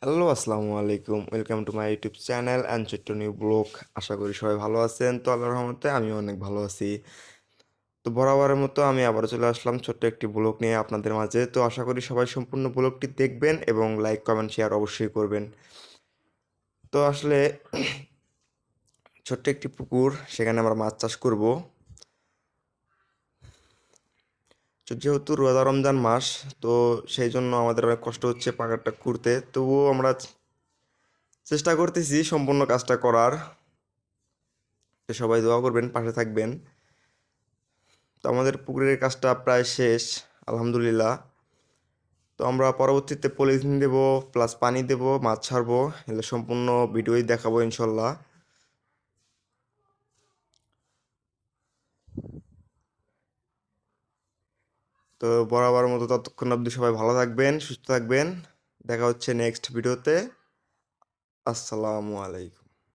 Hello, আসসালামু আলাইকুম। Welcome to my YouTube channel and ছোট্ট নিউ ব্লগ। আশা করি সবাই ভালো আছেন। তো আল্লাহর রহমতে আমিও অনেক ভালো আছি। তো বরাবরের মতো আমি আবারও চলে আসলাম ছোট্ট একটি ব্লগ নিয়ে আপনাদের মাঝে। তো আশা করি সবাই সম্পূর্ণ ব্লগটি দেখবেন এবং লাইক, কমেন্ট, শেয়ার অবশ্যই করবেন। তো আসলে ছোট্ট একটি পুকুর, সেখানে আমরা মাছ চাষ করব। তো যেহেতু রোজা রমজান মাস, তো সেই জন্য আমাদের অনেক কষ্ট হচ্ছে পাকারটা খুঁড়তে। তবুও আমরা চেষ্টা করতেছি সম্পূর্ণ কাজটা করার। তো সবাই দোয়া করবেন, পাশে থাকবেন। তো আমাদের পুকুরের কাজটা প্রায় শেষ, আলহামদুলিল্লাহ। তো আমরা পরবর্তীতে পলিথিন দেব, প্লাস পানি দেব, মাছ ছাড়বো। এগুলো সম্পূর্ণ ভিডিওই দেখাবো ইনশাল্লাহ। তো বরাবর মতো ততক্ষণ অবধি সবাই ভালো থাকবেন, সুস্থ থাকবেন। দেখা হচ্ছে নেক্সট ভিডিওতে। আসসালামু আলাইকুম।